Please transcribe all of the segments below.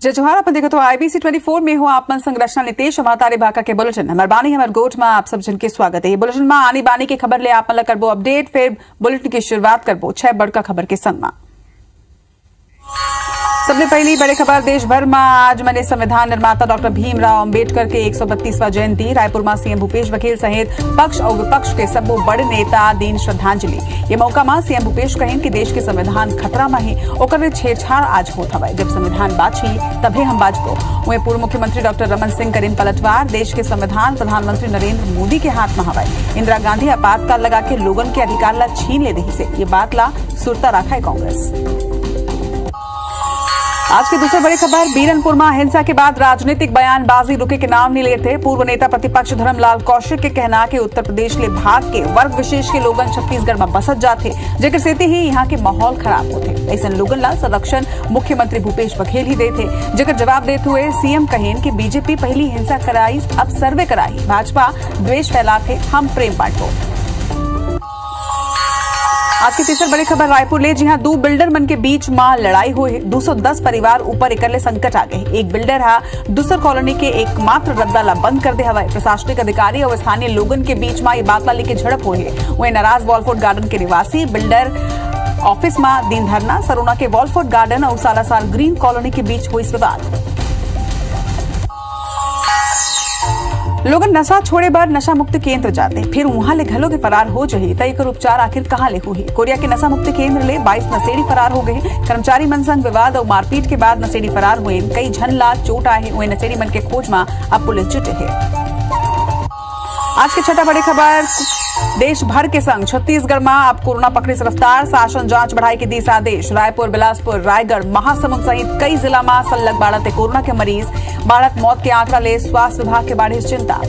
जय जोहार। अपन देखो तो IBC 24 में हो आप मन संरचना नितेश हमारे भाका के बुलेटिन हमार बानी हमार गोठ में आप सब जन के स्वागत है। ये बुलेटिन में आनी बानी की खबर ले आप मन करबो अपडेट, फिर बुलेटिन की शुरुआत करबो 6 बड़का खबर के संग में। सबसे पहली बड़ी खबर देश भर में आज मने संविधान निर्माता डॉक्टर भीमराव अंबेडकर के 132वां जयंती। रायपुर में सीएम भूपेश बघेल सहित पक्ष और विपक्ष के सब बड़े नेता दीन श्रद्धांजलि। ये मौका में सीएम भूपेश कहें कि देश के संविधान खतरा में है ओकर छेड़छाड़ आज होत हवे। जब संविधान बाची तभी हम बाजबो। वहीं पूर्व मुख्यमंत्री डॉक्टर रमन सिंह करीन पलटवार। देश के संविधान प्रधानमंत्री नरेंद्र मोदी के हाथ में हवे। इंदिरा गांधी आपातकाल लगा के लोगन के अधिकार ला छीन ले रही से ये बात ला सुरता रखा है कांग्रेस। आज की दूसरी बड़ी खबर बीरनपुर में हिंसा के बाद राजनीतिक बयानबाजी रुके के नाम नहीं लेते। पूर्व नेता प्रतिपक्ष धर्मलाल कौशिक के कहना कि उत्तर प्रदेश ले भाग के वर्ग विशेष के लोगन छत्तीसगढ़ में बसत जाते जेकर से ही यहाँ के माहौल खराब होते। ऐसा लोगन ला संरक्षण मुख्यमंत्री भूपेश बघेल ही देते। जेकर जवाब देते हुए सीएम कहेन कि बीजेपी पहली हिंसा कराई अब सर्वे कराई। भाजपा द्वेष फैलाते हम प्रेम बांटो। आज की तीसरी बड़ी खबर रायपुर ले जहां दो बिल्डर मन के बीच में लड़ाई हुई। 210 परिवार ऊपर इकल्ले संकट आ गए। एक बिल्डर हा दूसर कॉलोनी के एकमात्र रद्दा ला बंद कर दे हवा। प्रशासनिक अधिकारी और स्थानीय लोगन के बीच में ये बात ला लेके झड़प हुई है। वही नाराज वॉलफोर्ड गार्डन के निवासी बिल्डर ऑफिस में दिन धरना। सरोना के वॉलफोर्ड गार्डन और सालासार ग्रीन कॉलोनी के बीच हुई विवाद। लोग नशा छोड़े बार नशा मुक्त केंद्र जाते फिर वहां ले घलो के फरार हो जाही तय कर उपचार आखिर कहां ले हुई। कोरिया के नशा मुक्त केंद्र ले 22 नशेड़ी फरार हो गए। कर्मचारी मन संग विवाद और मारपीट के बाद नशेड़ी फरार हुए। कई झन ला चोट आए हुए। नशेड़ी मन के खोज में अब पुलिस जुटे है। आज की छठा बड़ी खबर देश भर के संग छत्तीसगढ़ में अब कोरोना पकड़ी से रफ्तार। शासन जांच बढ़ाई के दिशा आदेश। रायपुर, बिलासपुर, रायगढ़, महासमुंद सहित कई जिला में सल्लग बाढ़ते कोरोना के मरीज। बाढ़त मौत के आंकड़ा ले स्वास्थ्य विभाग के बाढ़ी चिंता।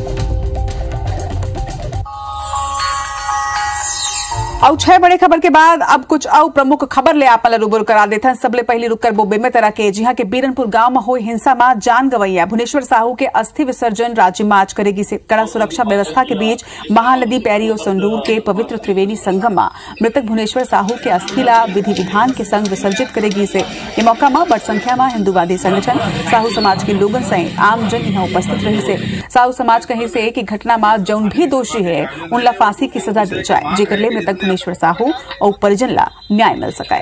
और 6 बड़े खबर के बाद अब कुछ और प्रमुख खबर ले आप रूबरू करा देते हैं। सबले पहली रुक कर बोबे में तरह के जहां के बीरनपुर गांव में हुई हिंसा में जान गवैया भुवनेश्वर साहू के अस्थि विसर्जन राज्य में आज करेगी से कड़ा सुरक्षा व्यवस्था के बीच महानदी पैरी और संडूर के पवित्र त्रिवेणी संगम में मृतक भुवनेश्वर साहू के अस्थि ला विधि विधान के संग विसर्जित करेगी से ये मौका में बड़ संख्या में हिंदूवादी संगठन साहू समाज के लोगन सहित आम जन यहाँ उपस्थित रही से। साहू समाज कहे से कि घटना में जौन भी दोषी है उनला फांसी की सजा दी जाए जेकर ले मृतक भुवनेश्वर साहू और परिजन ला न्याय मिल सके।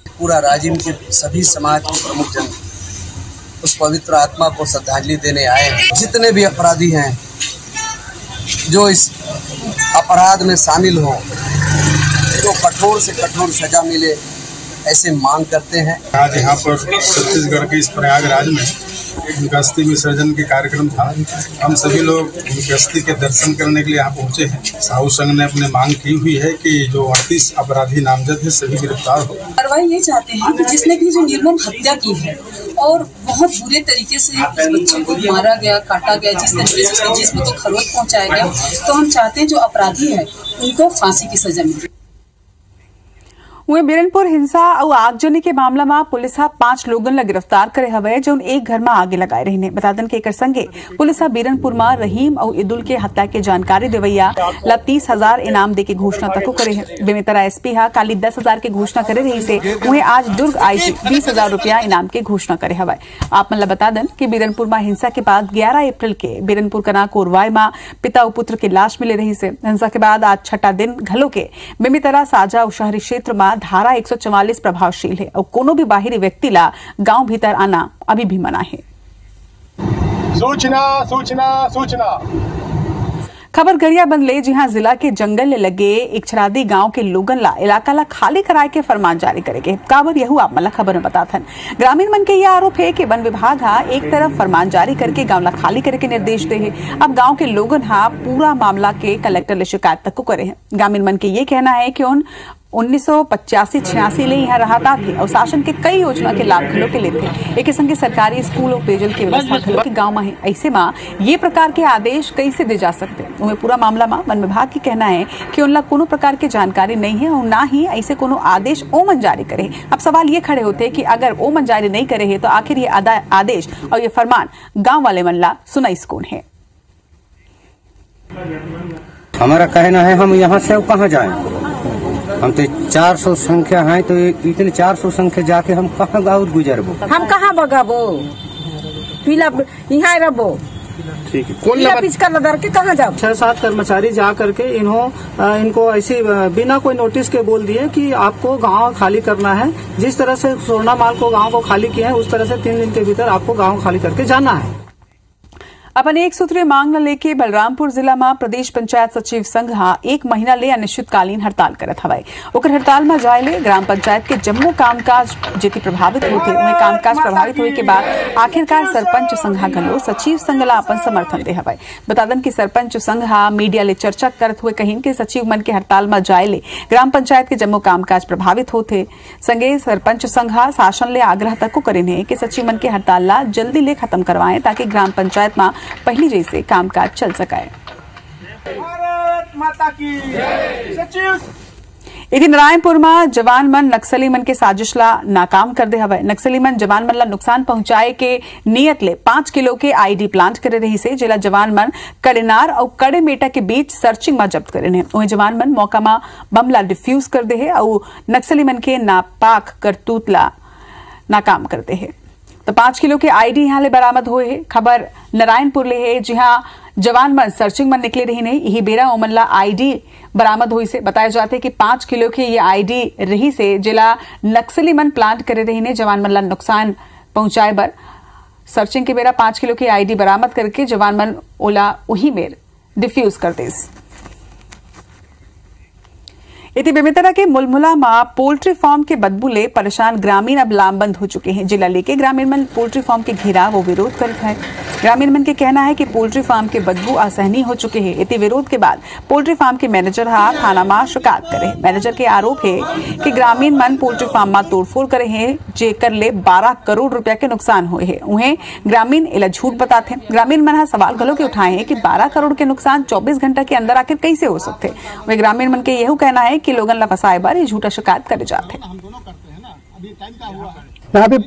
पूरा राज्य के सभी समाज के प्रमुख जन उस पवित्र आत्मा को श्रद्धांजलि देने आए हैं। जितने भी अपराधी हैं जो इस अपराध में शामिल हो तो कठोर से कठोर सजा मिले ऐसे मांग करते हैं। आज यहाँ पर छत्तीसगढ़ के इस प्रयागराज में एक अस्थि विसर्जन के कार्यक्रम था। हम सभी लोग अस्थि के दर्शन करने के लिए यहाँ पहुँचे हैं। साहू संघ ने अपने मांग की हुई है कि जो 38 अपराधी नामजद है सभी गिरफ्तार हो। कार्रवाई ये चाहते हैं कि जिसने भी जो निर्मम हत्या की है और बहुत बुरे तरीके से उस बच्चे को मारा गया, काटा गया, जिस तरीके से उसके जिस्म को खरोच पहुँचाया गया, तो हम चाहते हैं जो अपराधी है उनको फांसी की सजा मिले। वहीं बीरनपुर हिंसा और आगजनी के मामला में पुलिस 5 लोगन ला गिरफ्तार करे हवे जो एक घर में आगे लगाए रही। बता दें कि एक संगे पुलिस बीरनपुर में रहीम और इदुल के हत्या के जानकारी देवैया ला 30,000 इनाम दे के घोषणा तक करे है। बेमेतरा एसपी काली 10,000 के घोषणा करे रही से वहीं आज दुर्ग आईजी 20,000 रुपया इनाम के घोषणा करे हवे। आप मन बता दें कि बीरनपुर में हिंसा के बाद 11 अप्रैल के बीरनपुर कना कोरवाई में पिता और पुत्र की लाश मिले रही से। हिंसा के बाद आज छठा दिन घलो के बेमेतरा साजा और शहरी क्षेत्र में धारा 144 प्रभावशील है और कोनो भी बाहरी व्यक्ति ला गांव भीतर आना अभी भी मना है। सूचना सूचना सूचना खबर गरियाबंद ले जहां जिला के जंगल ले लगे एक छरादी गांव के लोगन ला इलाका ला खाली कराए के फरमान जारी करेगे। काबर यहू आप मला खबर में बताथन। ग्रामीण मन के यह आरोप है कि वन विभाग एक तरफ फरमान जारी करके गांव ला खाली करे के निर्देश दे है। अब गांव के लोगन पूरा मामला के कलेक्टर ले शिकायत तक करे है। ग्रामीण मन के ये कहना है कि 1985-86 ले यहाँ रहता थे और शासन के कई योजना के लाभ खिलो के लेते। एक संगे सरकारी स्कूल और पेयजल की व्यवस्था खिलो के गाँव में है। ऐसे में ये प्रकार के आदेश कैसे दे जा सकते। उन्हें पूरा मामला में वन विभाग की कहना है कि उनला कोनो प्रकार की जानकारी नहीं है और ना ही ऐसे कोनो आदेश ओमन जारी करे। अब सवाल ये खड़े होते कि अगर ओमन जारी नहीं करे है तो आखिर ये आदेश और ये फरमान गाँव वाले मन ला सुनाइस कौन है। हमारा कहना है हम यहाँ से कहाँ जाएं। हम तो 400 संख्या है, तो इतने 400 संख्या जाके हम कहाँ और गुजरबो, हम कहाँ बगाबो, पीला यहाँ रहो, ठीक है। कौन पिचका लदर के कहाँ जाओ। 6-7 कर्मचारी जा करके इनको ऐसी बिना कोई नोटिस के बोल दिए कि आपको गांव खाली करना है। जिस तरह से सोना माल को गांव को खाली किए हैं, उस तरह से 3 दिन के भीतर आपको गांव खाली करके जाना है। अपन एक सूत्रीय मांग न लेके बलरामपुर जिला में प्रदेश पंचायत सचिव संघ 1 महीना ले अनिश्चितकालीन हड़ताल करत हवाई। ओकर हड़ताल में जाए ले ग्राम पंचायत के जम्मू कामकाज जेती प्रभावित होते, उन्हें कामकाज प्रभावित हुए के बाद आखिरकार सरपंच संघ गलो सचिव संघ ला अपन समर्थन दे हवाई। बतादन की सरपंच संघ मीडिया ले चर्चा करत हुए कहीं के सचिव मन के हड़ताल में जाए ले ग्राम पंचायत के जम्मू कामकाज प्रभावित होते। संगे सरपंच संघ शासन ले आग्रह तक को करें कि सचिव मन के हड़ताल ला जल्दी ले खत्म करवाएं ताकि ग्राम पंचायत में पहली जैसे कामकाज चल सके। इधर नारायणपुर में जवान मन नक्सली मन के साजिश ला नाकाम कर दे हवे। नक्सली मन जवान मन ला नुकसान पहुंचाए के नियत ले 5 किलो के आईडी प्लांट करे रही से, जिला जवान मन कड़ेनार और कड़े मेटा के बीच सर्चिंग में जब्त करे ने। वही जवान मन मौका में बम ला डिफ्यूज कर दे है और नक्सली मन के नापाक करतूत ला नाकाम कर दे है। तो 5 किलो के आईडी यहाँ ले बरामद हुए है। खबर नारायणपुर ले है, जहाँ जवान मन सर्चिंग में निकले रही नहीं, यही बेरा ओमन ला आईडी बरामद हुई से। बताया जाते कि 5 किलो के ये आईडी रही से जिला नक्सली मन प्लांट करे रही ने जवान मन ला नुकसान पहुंचाए बर सर्चिंग के बेरा 5 किलो की आईडी बरामद करके जवान मन ओला वही मेर डिफ्यूज कर दे। इति बेमितरा के मुलमुला में पोल्ट्री फार्म के बदबू ले परेशान ग्रामीण अब लामबंद हो चुके हैं। जिला लेके ग्रामीण मन पोल्ट्री फार्म के घेराव वो विरोध कर रहे हैं। ग्रामीण मन के कहना है कि पोल्ट्री फार्म के बदबू असहनीय हो चुके हैं। इति विरोध के बाद पोल्ट्री फार्म के मैनेजर थाना में शिकायत करे। मैनेजर के आरोप है कि ग्रामीण मन पोल्ट्री फार्म में तोड़फोड़ करे हैं, जेकर ले 12 करोड़ रुपया के नुकसान हुए है। उन्हें ग्रामीण इला झूठ बताते हैं। ग्रामीण मन सवाल गलो के उठाए हैं कि 12 करोड़ के नुकसान 24 घंटा के अंदर आखिर कैसे हो सकते। वही ग्रामीण मन के यही कहना है कि लोगन ला फसाए बार ये झूठा शिकायत करे जाते हैं। यहाँ पे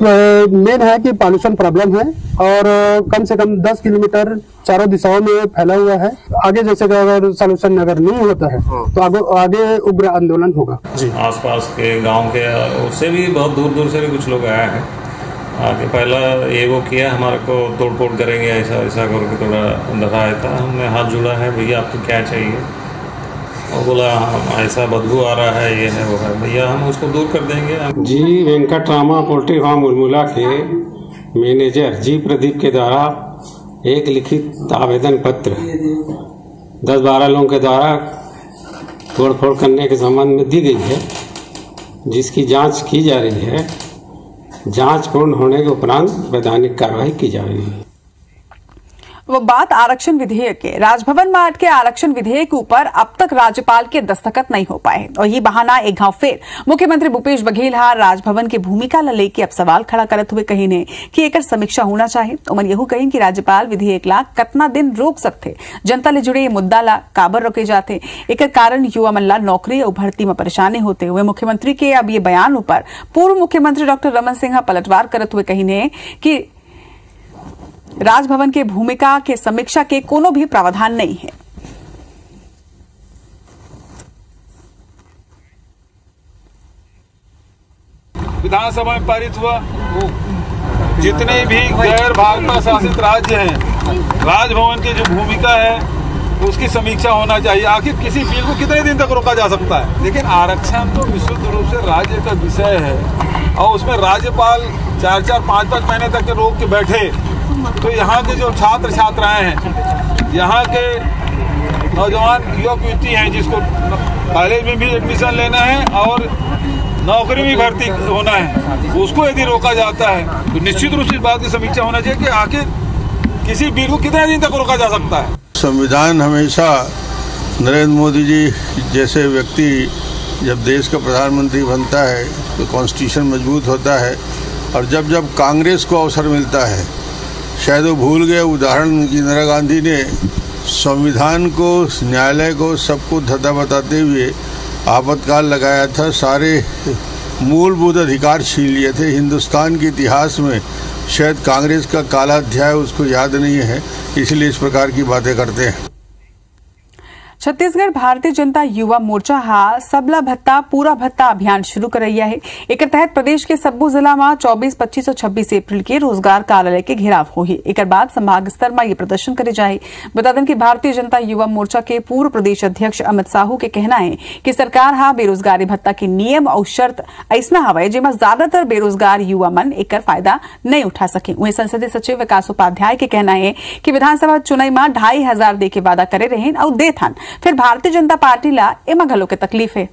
मेन है कि पॉल्यूशन प्रॉब्लम है और कम से कम 10 किलोमीटर चारों दिशाओं में फैला हुआ है। आगे जैसे अगर सोल्यूशन अगर नहीं होता है तो आगे उग्र आंदोलन होगा। जी आसपास के गांव के उससे भी बहुत दूर दूर से भी कुछ लोग आए हैं। आगे पहला ये वो किया हमारे को तोड़-फोड़ करेंगे ऐसा करके थोड़ा डराया था। हमने हाथ जोड़ा है, भैया आपको क्या चाहिए, और बोला ऐसा बदबू आ रहा है, ये है वो है, भैया हम उसको दूर कर देंगे। जी वेंकटरामा पोल्ट्री फार्म मुलमुला के मैनेजर जी प्रदीप के द्वारा एक लिखित आवेदन पत्र 10-12 लोगों के द्वारा तोड़फोड़ करने के संबंध में दी गई है, जिसकी जांच की जा रही है। जांच पूर्ण होने के उपरांत वैधानिक कार्रवाई की जा रही है। वो बात आरक्षण विधेयक के। राजभवन में अटके आरक्षण विधेयक के ऊपर अब तक राज्यपाल के दस्तखत नहीं हो पाए और ये बहाना एक घाव फिर मुख्यमंत्री भूपेश बघेल राजभवन की भूमिका ला लेके अब सवाल खड़ा करत हुए कही ने कि एक समीक्षा होना चाहिए। उमन यहू कही कि राज्यपाल विधेयक ला कितना दिन रोक सकते, जनता ले जुड़े ये मुद्दा ला काबर रोके जाते। एक कारण युवा मन ला नौकरी और भर्ती में परेशानी होते हुए मुख्यमंत्री के अब ये बयान ऊपर पूर्व मुख्यमंत्री डॉक्टर रमन सिंह पलटवार करत हुए कही ने कि राजभवन के भूमिका के समीक्षा के कोनो भी प्रावधान नहीं है। विधानसभा में पारित हुआ, जितने भी गैर भाजपा शासित राज्य हैं, राजभवन की जो भूमिका है उसकी समीक्षा होना चाहिए। आखिर किसी बिल को कितने दिन तक रोका जा सकता है। लेकिन आरक्षण तो विशुद्ध रूप से राज्य का विषय है और उसमें राज्यपाल 4-4, 5-5 महीने तक के रोक के बैठे तो यहाँ के जो छात्र छात्राएं हैं, यहाँ के नौजवान युवक युवती हैं जिसको कॉलेज में भी एडमिशन लेना है और नौकरी में भर्ती होना है, उसको यदि रोका जाता है तो निश्चित रूप से इस बात की समीक्षा होना चाहिए कि आखिर किसी बिल को कितने दिन तक रोका जा सकता है। संविधान हमेशा नरेंद्र मोदी जी जैसे व्यक्ति जब देश का प्रधानमंत्री बनता है तो कॉन्स्टिट्यूशन मजबूत होता है और जब जब कांग्रेस को अवसर मिलता है, शायद वो भूल गए उदाहरण इंदिरा गांधी ने संविधान को, न्यायालय को, सबको धता बताते हुए आपातकाल लगाया था, सारे मूलभूत अधिकार छीन लिए थे। हिंदुस्तान के इतिहास में शायद कांग्रेस का काला अध्याय उसको याद नहीं है, इसलिए इस प्रकार की बातें करते हैं। छत्तीसगढ़ भारतीय जनता युवा मोर्चा हा सबला भत्ता पूरा भत्ता अभियान शुरू कर रही है। एक तहत प्रदेश के सब्बो जिला में 24, 25 और 26 अप्रैल के रोजगार कार्यालय के घेराव होही। एक बाद संभाग स्तर में ये प्रदर्शन करे जाए। बता दें कि भारतीय जनता युवा मोर्चा के पूर्व प्रदेश अध्यक्ष अमित साहू के कहना है कि सरकार हा बेरोजगारी भत्ता के नियम और शर्त ऐसा हवे जेमा ज्यादातर बेरोजगार युवा मन एक फायदा नहीं उठा सके। वहीं संसदीय सचिव विकास उपाध्याय के कहना है कि विधानसभा चुनाव में 2500 दे के वादा करे रहे और दे थन, फिर भारतीय जनता पार्टी ला एमा घलो के तकलीफ है।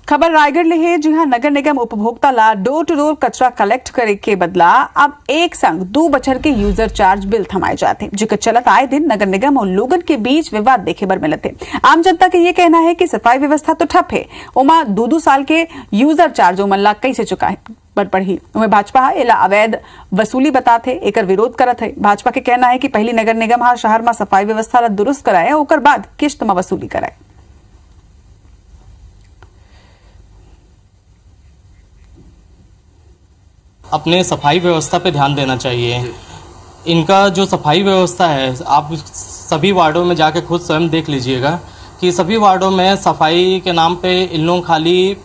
खबर रायगढ़ ले है, जी हां, नगर निगम उपभोक्ता ला डोर टू डोर कचरा कलेक्ट करे के बदला अब एक संग 2 बछर के यूजर चार्ज बिल थमाए जाते, जिकर चलत आए दिन नगर निगम और लोगन के बीच विवाद देखे बर मिलते। आम जनता के ये कहना है कि सफाई व्यवस्था तो ठप है, ओमा 2-2 साल के यूजर चार्ज ओमन ला कैसे चुकाए पर पढ़ी। उन्हें भाजपा एला अवैध वसूली बताते, एकर विरोध करत है। भाजपा के कहना है कि पहली नगर निगम हा शहर में सफाई व्यवस्था ला दुरुस्त कराए, ओकर बाद किस्त में वसूली कराए। अपने सफाई व्यवस्था पे ध्यान देना चाहिए। इनका जो सफाई व्यवस्था है, आप सभी वार्डों में जाके खुद स्वयं देख लीजिएगा कि सभी वार्डों में सफाई के नाम पे इन लोग खाली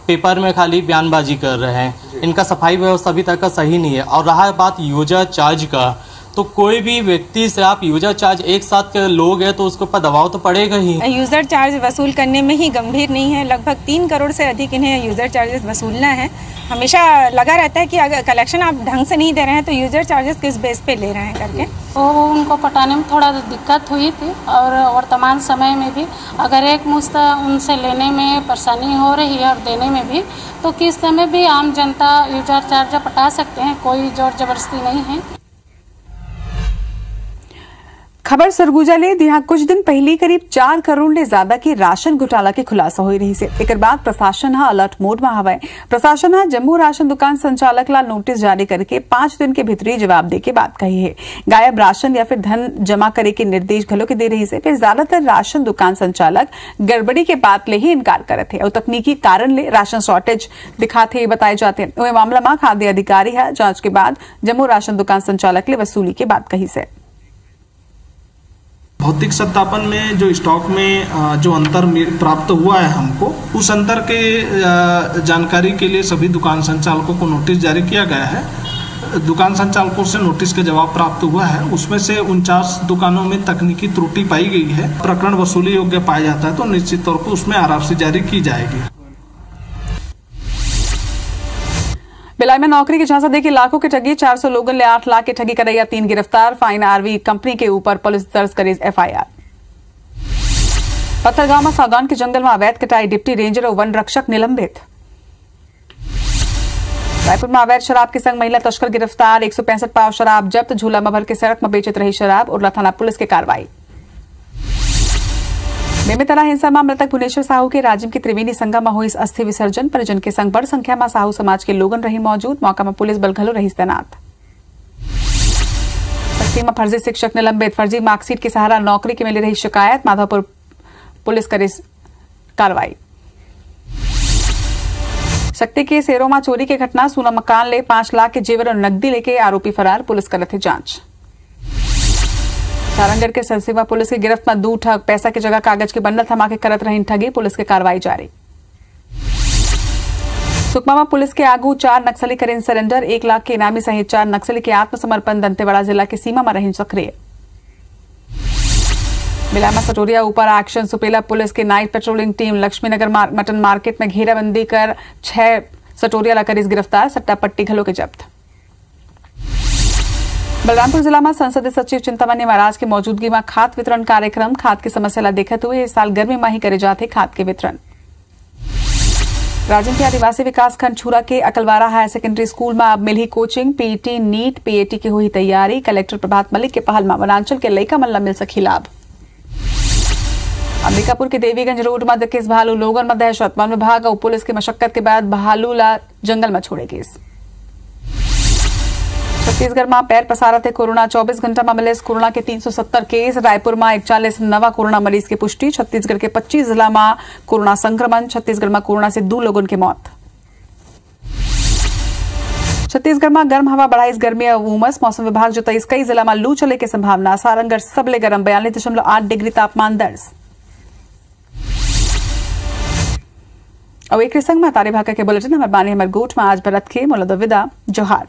पेपर में खाली बयानबाजी कर रहे हैं। इनका सफाई व्यवस्था अभी तक का सही नहीं है। और रहा बात यूजर चार्ज का, तो कोई भी व्यक्ति से आप यूजर चार्ज एक साथ के लोग हैं तो उसके ऊपर दबाव तो पड़ेगा ही। यूजर चार्ज वसूल करने में ही गंभीर नहीं है। लगभग 3 करोड़ से अधिक इन्हें यूजर चार्जेस वसूलना है। हमेशा लगा रहता है कि अगर कलेक्शन आप ढंग से नहीं दे रहे हैं तो यूजर चार्जेस किस बेस पे ले रहे हैं करके। तो उनको पटाने में थोड़ा दिक्कत हुई थी और वर्तमान समय में भी अगर एक मुश्त उनसे लेने में परेशानी हो रही है और देने में भी, तो किस्त में भी आम जनता यूजर चार्ज पटा सकते हैं, कोई जोर जबरदस्ती नहीं है। खबर सरगुजा ले, यहाँ कुछ दिन पहले करीब 4 करोड़ ले ज्यादा के राशन घोटाला के खुलासा हो रही से। एक बाद प्रशासन हा अलर्ट मोड में हवा। प्रशासन हा जम्मू राशन दुकान संचालक ला नोटिस जारी करके 5 दिन के भीतरी जवाब दे के बात कही है। गायब राशन या फिर धन जमा करे के निर्देश घलो के दे रही से। फिर ज्यादातर राशन दुकान संचालक गड़बड़ी के बात ले ही इनकार करे थे और तकनीकी कारण ले राशन शॉर्टेज दिखाते बताए जाते। वही मामला में खाद्य अधिकारी है जांच के बाद जम्मू राशन दुकान संचालक ले वसूली के बात कही से। भौतिक सत्यापन में जो स्टॉक में जो अंतर प्राप्त हुआ है हमको, उस अंतर के जानकारी के लिए सभी दुकान संचालकों को नोटिस जारी किया गया है। दुकान संचालकों से नोटिस का जवाब प्राप्त हुआ है। उसमें से 49 दुकानों में तकनीकी त्रुटि पाई गई है। प्रकरण वसूली योग्य पाया जाता है तो निश्चित तौर पर उसमें आरआरसी जारी की जाएगी। भिलाई में नौकरी की झांसा देके लाखों की ठगी, 400 लोगों ने 8 लाख की ठगी करैया 3 गिरफ्तार। फाइन आरवी कंपनी के ऊपर पुलिस दर्ज करे एफआईआर। पत्थरगांव में सागौन के जंगल में अवैध कटाई, डिप्टी रेंजर और वन रक्षक निलंबित। रायपुर में अवैध शराब के संग महिला तस्कर गिरफ्तार, 165 पाव शराब जब्त। झूला में भर के सड़क में बेचत रही शराब, उरला थाना पुलिस की कार्रवाई। बेमेतरा हिंसा में मृतक भुवनेश्वर साहू के राजिम की त्रिवेणी संगम में हुई अस्थि विसर्जन। परिजन के संग बड़ संख्या में साहू समाज के लोगन रही मौजूद। मौका में पुलिस बल घलो रही तैनात। सस्ती में फर्जी शिक्षक निलंबित, फर्जी मार्कशीट के सहारा नौकरी के मिली रही शिकायत। माधवपुर पुलिस करे कार्रवाई। शक्ति के सेरोमा चोरी की घटना, सोना मकान ले 5 लाख के जेवर और नकदी लेके आरोपी फरार, पुलिस कर रही जांच। सारंगढ़ के सरसेवा पुलिस की गिरफ्त में 2 ठग, पैसा की जगह कागज के बंडल थमा के करत रही ठगी, पुलिस की कार्रवाई जारी। सुकमा में पुलिस के आगू 4 नक्सली करें सरेंडर, 1 लाख के इनामी सहित 4 नक्सली के आत्मसमर्पण। दंतेवाड़ा जिला की सीमा में रही सक्रिय। बिलामा सटोरिया ऊपर एक्शन, सुपेला पुलिस की night patrolling team Laxmi Nagar mutton market में घेराबंदी कर 6 सटोरिया ला करीस गिरफ्तार। सट्टा पट्टी घलो के जब्त। बलरामपुर जिला में संसदीय सचिव चिंतामणि महाराज की मौजूदगी में खाद वितरण कार्यक्रम, खाद की समस्या ला देखते हुए इस साल गर्मी में ही करे जाते खाद के वितरण। राजन के आदिवासी विकास खंड छूरा के अकलवारा हायर सेकेंडरी स्कूल में अब मिली कोचिंग, पीईटी नीट पीएटी की हुई तैयारी। कलेक्टर प्रभात मलिक के पहल में वनांचल के लइका मन ला मिल सकी लाभ। अंबिकापुर के देवीगंज रोड में दकेस भालू, लोगन में दहशत। वन विभाग और पुलिस की मशक्कत के बाद भालू ला जंगल में छोड़े केस। छत्तीसगढ़ में पैर पसारा थे कोरोना, 24 घंटा में मिले कोरोना के 370 केस। रायपुर में 41 नवा कोरोना मरीज की पुष्टि। छत्तीसगढ़ के 25 जिला में कोरोना संक्रमण। छत्तीसगढ़ में कोरोना से 2 लोगों की मौत। छत्तीसगढ़ में गर्म हवा बढ़ाई गर्मी उमस। मौसम विभाग जो 23 कई जिला में लू चले की संभावना। सारंगढ़ सबले गर्म 42.8 डिग्री तापमान दर्ज। और एक संग में तारी भाका के बुलेटिन हमारे बानी हमारे गोट में आज भरत के मोलद विदा जोहार।